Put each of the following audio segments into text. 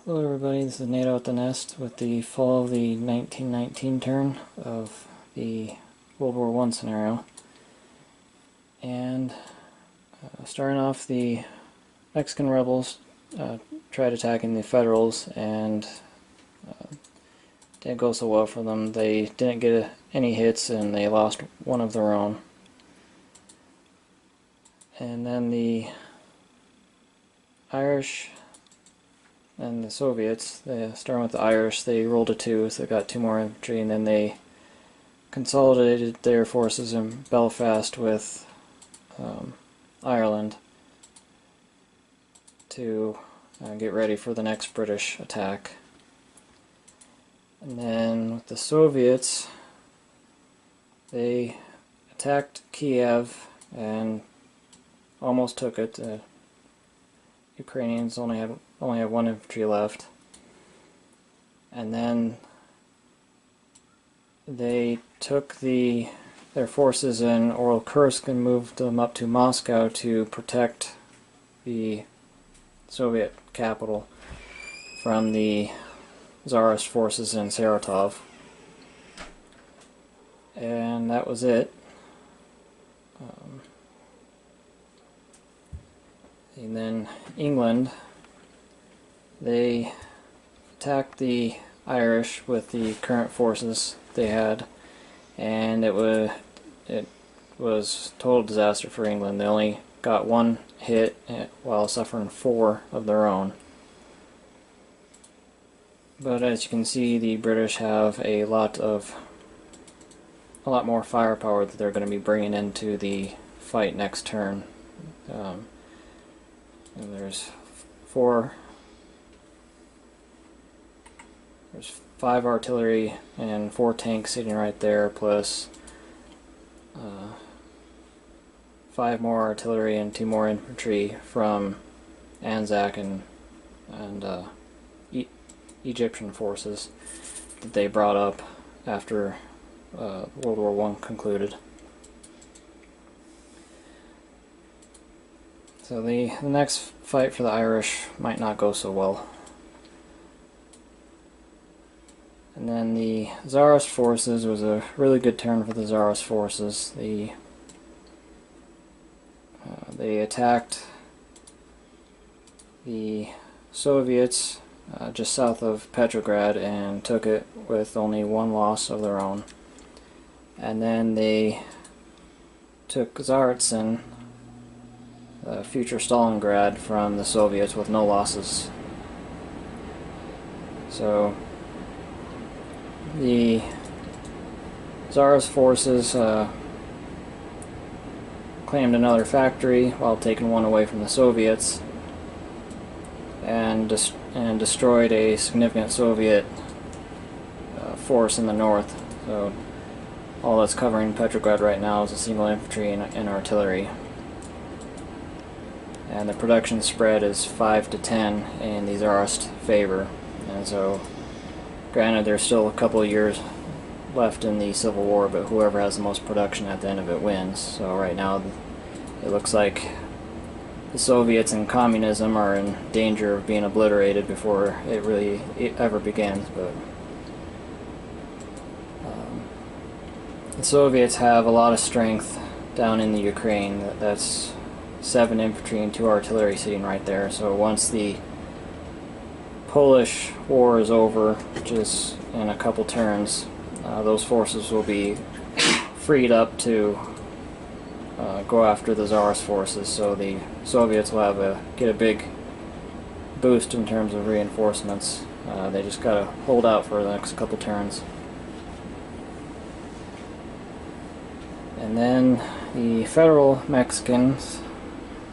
Hello everybody, this is Nato at the Nest with the fall of the 1919 turn of the World War I scenario. And starting off, the Mexican rebels tried attacking the Federals and didn't go so well for them. They didn't get any hits and they lost one of their own. And then the Irish and the Soviets, starting with the Irish, they rolled a 2, so they got 2 more infantry, and then they consolidated their forces in Belfast with Ireland to get ready for the next British attack. And then with the Soviets, they attacked Kiev and almost took it. The Ukrainians only had 1 infantry left, and then they took their forces in Oral Kursk and moved them up to Moscow to protect the Soviet capital from the Tsarist forces in Saratov. And that was it. And then England, they attacked the Irish with the current forces they had, and it was total disaster for England. They only got 1 hit while suffering 4 of their own. But as you can see, the British have a lot more firepower that they're going to be bringing into the fight next turn. And there's 5 artillery and 4 tanks sitting right there, plus 5 more artillery and 2 more infantry from Anzac and Egyptian forces that they brought up after World War I concluded. So the next fight for the Irish might not go so well. And then the Tsarist forces was a really good turn for the Tsarist forces. They attacked the Soviets just south of Petrograd and took it with only 1 loss of their own. And then they took Tsaritsyn, future Stalingrad, from the Soviets with no losses. So the Tsarist forces claimed another factory while taking 1 away from the Soviets, and destroyed a significant Soviet force in the north. So all that's covering Petrograd right now is a single infantry and artillery. And the production spread is 5 to 10 in the Tsarist favor. And so, granted, there's still a couple of years left in the Civil War, but whoever has the most production at the end of it wins. So right now it looks like the Soviets and communism are in danger of being obliterated before it ever begins. But the Soviets have a lot of strength down in the Ukraine. That's 7 infantry and 2 artillery sitting right there. So once the Polish War is over, which is in a couple turns, those forces will be freed up to go after the Tsarist forces. So the Soviets will get a big boost in terms of reinforcements. They just gotta hold out for the next couple turns. And then the Federal Mexicans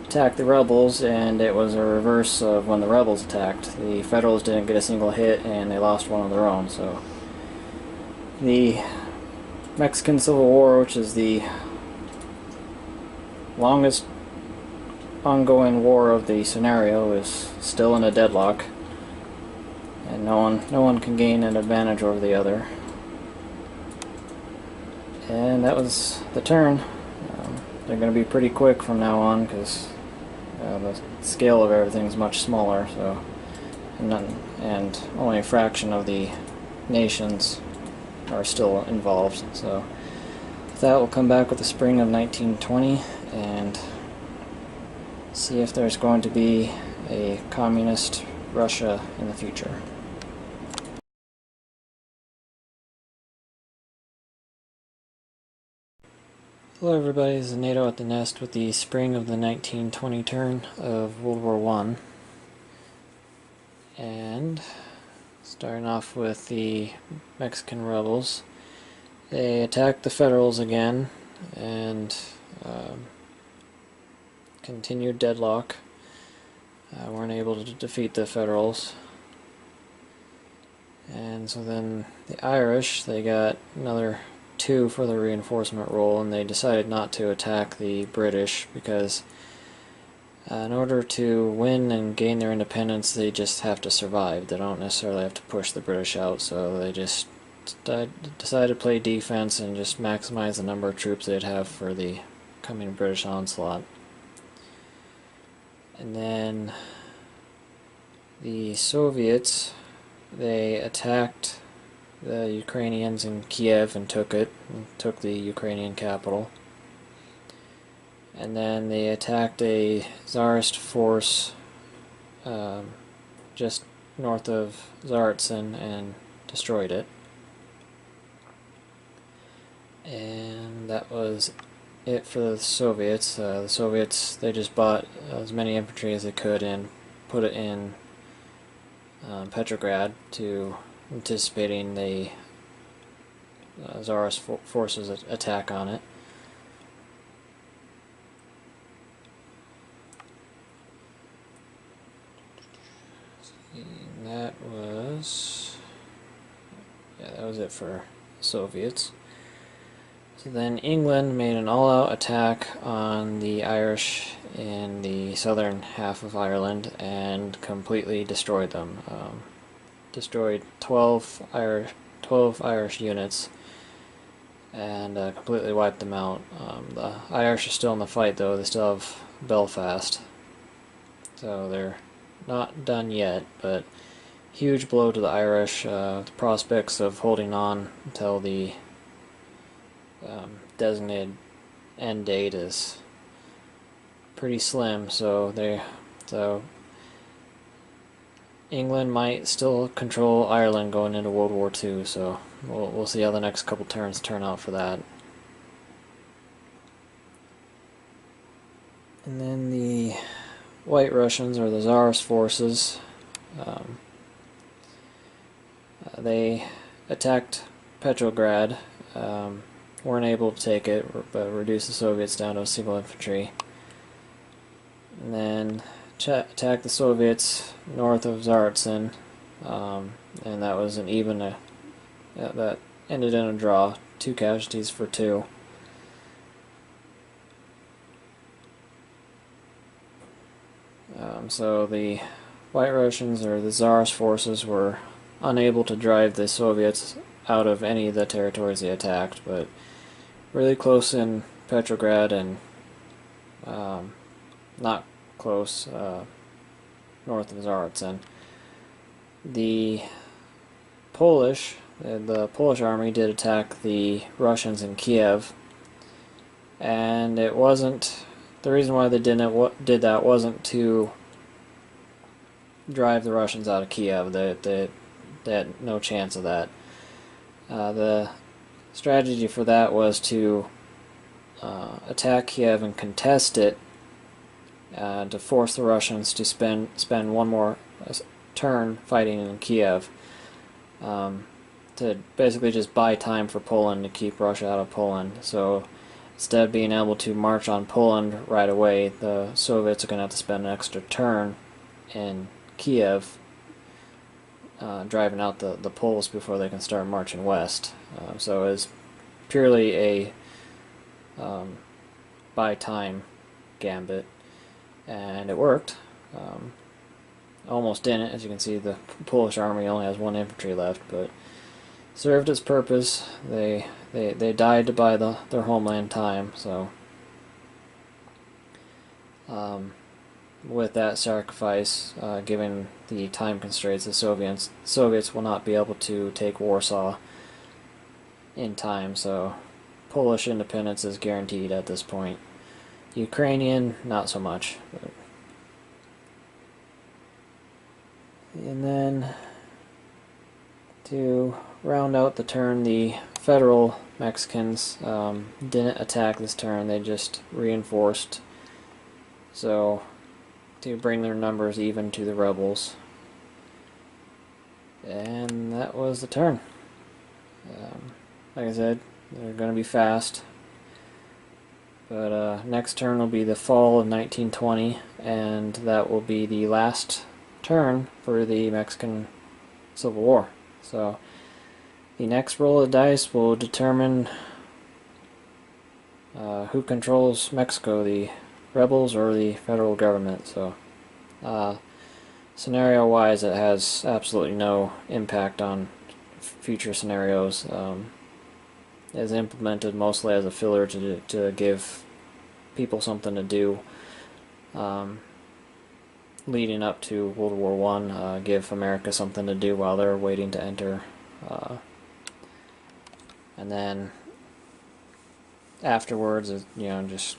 attacked the rebels, and it was a reverse of when the rebels attacked. The Federals didn't get a single hit and they lost 1 of their own. So the Mexican Civil War, which is the longest ongoing war of the scenario, is still in a deadlock, and no one can gain an advantage over the other. And that was the turn. They're going to be pretty quick from now on because the scale of everything is much smaller. So and only a fraction of the nations are still involved. So with that, we'll come back with the spring of 1920 and see if there's going to be a communist Russia in the future. Hello everybody, this is Nato at the Nest with the spring of the 1920 turn of World War I. And starting off with the Mexican rebels, they attacked the Federals again and continued deadlock. Weren't able to defeat the Federals. And so then the Irish, they got another 2 for the reinforcement role, and they decided not to attack the British because in order to win and gain their independence, they just have to survive. They don't necessarily have to push the British out, so they just decided to play defense and just maximize the number of troops they'd have for the coming British onslaught. And then the Soviets, they attacked the Ukrainians in Kiev and took the Ukrainian capital. And then they attacked a Tsarist force just north of Tsaritsyn and destroyed it. And that was it for the Soviets. The Soviets, they just bought as many infantry as they could and put it in Petrograd, anticipating the Tsarist forces' attack on it. And that was it for Soviets. So then England made an all-out attack on the Irish in the southern half of Ireland and completely destroyed them. Destroyed 12 Irish units and completely wiped them out. The Irish are still in the fight though. They still have Belfast, so they're not done yet, but huge blow to the Irish. The prospects of holding on until the designated end date is pretty slim, so England might still control Ireland going into World War II, so we'll see how the next couple turns turn out for that. And then the White Russians, or the Tsarist forces, they attacked Petrograd, weren't able to take it, but reduced the Soviets down to a single infantry. And then attacked the Soviets north of Tsaritsyn, and that was an even, that ended in a draw, 2 casualties for 2. So the White Russians, or the Tsarist forces, were unable to drive the Soviets out of any of the territories they attacked, but really close in Petrograd and not close north of Tsaritsyn. The Polish army did attack the Russians in Kiev, and it wasn't, the reason why they did that wasn't to drive the Russians out of Kiev. They had no chance of that. The strategy for that was to attack Kiev and contest it, to force the Russians to spend one more turn fighting in Kiev, to basically just buy time for Poland to keep Russia out of Poland. So instead of being able to march on Poland right away, the Soviets are going to have to spend an extra turn in Kiev, driving out the Poles before they can start marching west. So it's purely a buy time gambit, and it worked. Almost didn't, as you can see. The Polish army only has 1 infantry left, but served its purpose. They died to buy their homeland time. So with that sacrifice, given the time constraints, the Soviets will not be able to take Warsaw in time, so Polish independence is guaranteed at this point. Ukrainian, not so much. And then, to round out the turn, the federal Mexicans didn't attack this turn, they just reinforced. So, to bring their numbers even to the rebels. And that was the turn. Like I said, they're going to be fast. But next turn will be the fall of 1920, and that will be the last turn for the Mexican Civil War. So the next roll of the dice will determine who controls Mexico, the rebels or the federal government. So scenario-wise, it has absolutely no impact on future scenarios. It is implemented mostly as a filler to give people something to do leading up to World War I, give America something to do while they're waiting to enter. And then afterwards, just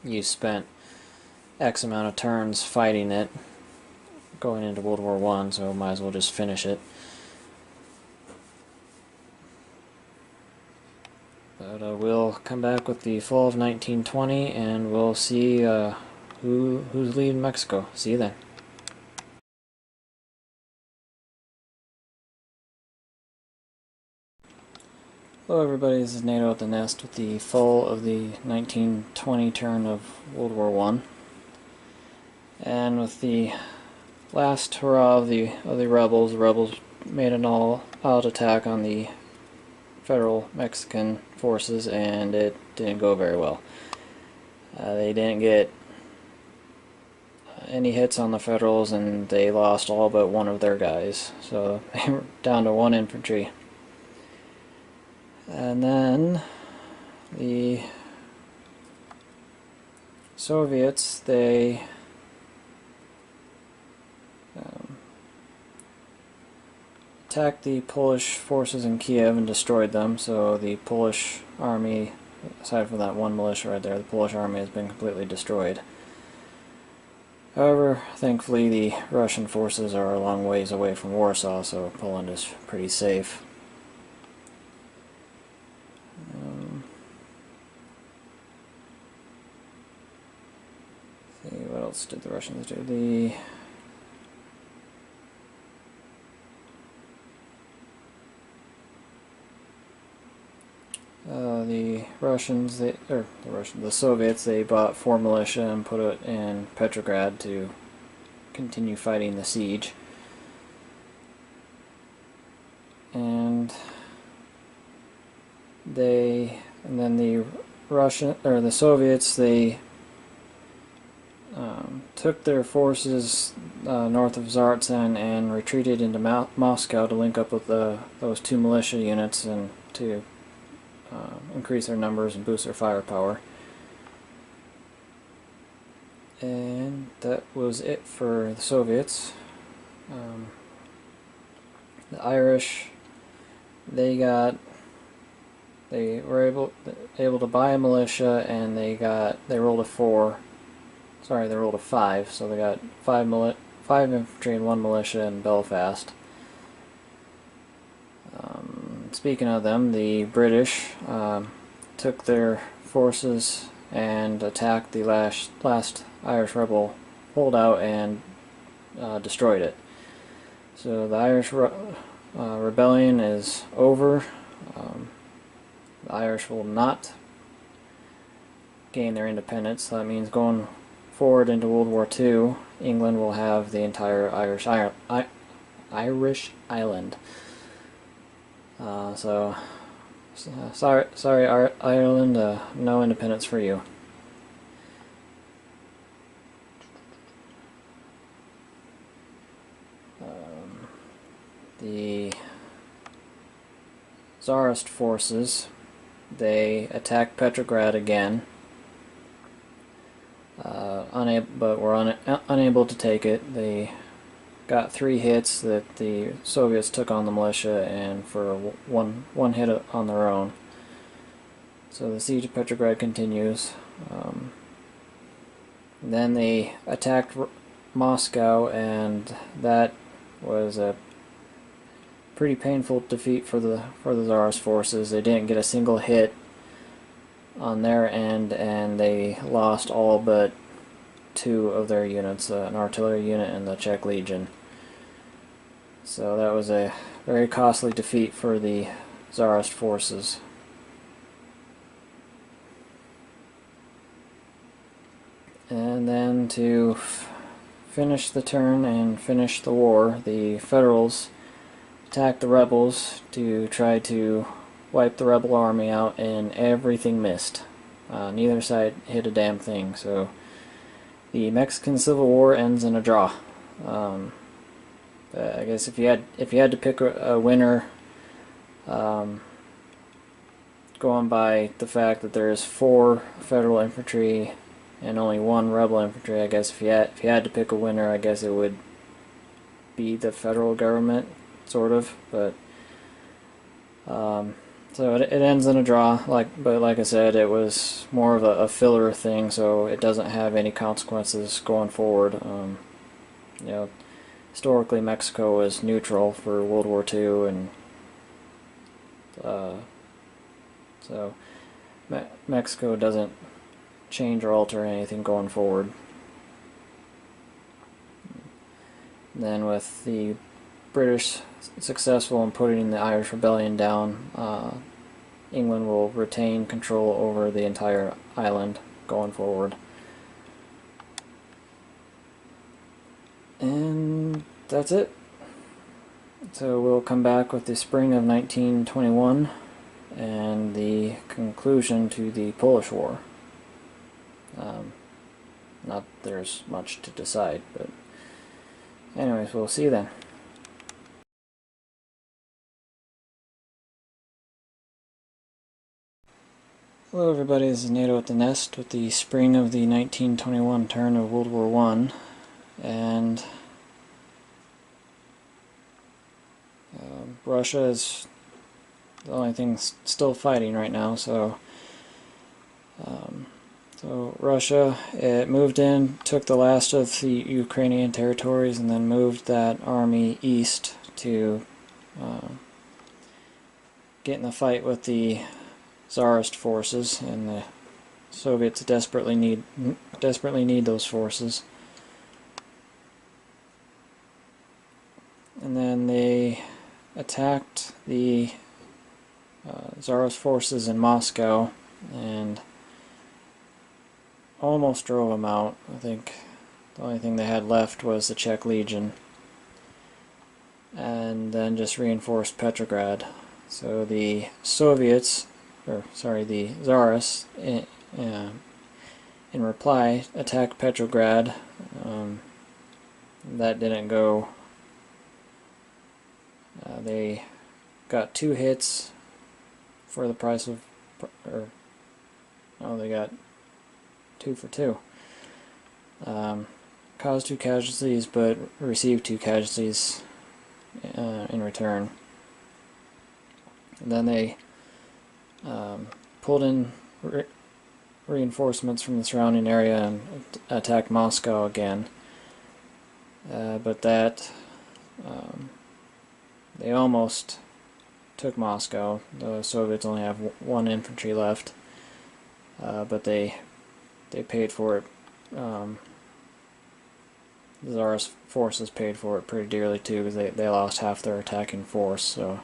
you spent X amount of turns fighting it going into World War I, so might as well just finish it. But we'll come back with the fall of 1920, and we'll see who's leading Mexico. See you then. Hello everybody, this is Nato at the Nest with the fall of the 1920 turn of World War I. And with the last hurrah of the rebels, made an all-out attack on the federal Mexican forces, and it didn't go very well. They didn't get any hits on the Federals, and they lost all but one of their guys, so they were down to 1 infantry. And then the Soviets, they attacked the Polish forces in Kiev and destroyed them, so the Polish army, aside from that one militia right there, the Polish army has been completely destroyed. However, thankfully the Russian forces are a long ways away from Warsaw, so Poland is pretty safe. See, what else did the Russians do? The Soviets, they bought 4 militia and put it in Petrograd to continue fighting the siege. And then the Soviets, they took their forces north of Tsaritsyn and retreated into Moscow to link up with those 2 militia units and to increase their numbers and boost their firepower. And that was it for the Soviets. The Irish, they were able to buy a militia, and they rolled a 4. Sorry, they rolled a 5, so they got 5 infantry and 1 militia in Belfast. Speaking of them, the British took their forces and attacked the last Irish rebel holdout and destroyed it. So the Irish rebellion is over. The Irish will not gain their independence. So that means going forward into World War II, England will have the entire Irish island. Sorry, Ireland, no independence for you. The Tsarist forces, they attacked Petrograd again. unable to take it. They got 3 hits that the Soviets took on the militia, and for one hit on their own. So the siege of Petrograd continues. Then they attacked Moscow, and that was a pretty painful defeat for the Tsarist forces. They didn't get a single hit on their end, and they lost all but 2 of their units, an artillery unit and the Czech Legion. So that was a very costly defeat for the Tsarist forces. And then to finish the turn and finish the war, the Federals attacked the rebels to try to wipe the rebel army out, and everything missed. Neither side hit a damn thing. So the Mexican Civil War ends in a draw. I guess if you had to pick a winner, going by the fact that there is 4 Federal infantry and only 1 rebel infantry, I guess if you had to pick a winner, I guess it would be the federal government, sort of. But so it ends in a draw. But like I said, it was more of a filler thing, so it doesn't have any consequences going forward. You know, historically Mexico was neutral for World War II, and so Mexico doesn't change or alter anything going forward. And then with the British successful in putting the Irish Rebellion down, England will retain control over the entire island going forward. And that's it. So we'll come back with the spring of 1921 and the conclusion to the Polish War. Not there's much to decide, but anyways, we'll see you then. Hello everybody, this is Nato at the Nest with the spring of the 1921 turn of World War I, and Russia is the only thing still fighting right now. So Russia, it moved in, took the last of the Ukrainian territories, and then moved that army east to get in the fight with the Tsarist forces, and the Soviets desperately need those forces. And then they attacked the Tsarist forces in Moscow and almost drove them out. I think the only thing they had left was the Czech Legion, and then just reinforced Petrograd. So the Soviets, the Tsarists, in reply, attacked Petrograd. That didn't go. They got 2 hits for the price of, they got 2 for 2. Caused 2 casualties, but received 2 casualties in return. And then they pulled in reinforcements from the surrounding area and attacked Moscow again. But that they almost took Moscow. The Soviets only have 1 infantry left, but they paid for it. The Tsarist forces paid for it pretty dearly too, because they lost half their attacking force. So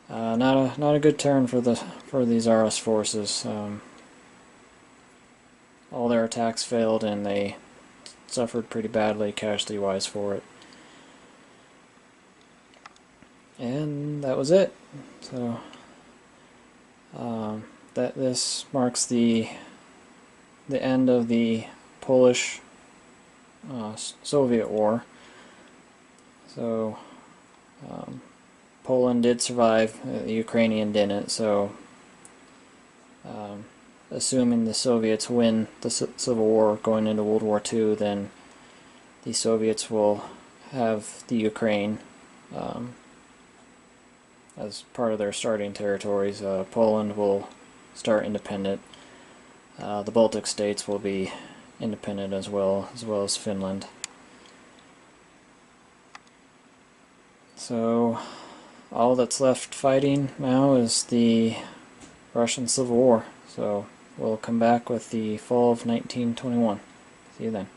not a good turn for the Tsarist forces. All their attacks failed, and they suffered pretty badly casualty-wise for it. And that was it. So this marks the end of the Polish Soviet War. So Poland did survive, the Ukrainian didn't. So assuming the Soviets win the Civil War going into World War II, then the Soviets will have the Ukraine as part of their starting territories. Poland will start independent. The Baltic states will be independent as well as Finland. So all that's left fighting now is the Russian Civil War. So we'll come back with the fall of 1921. See you then.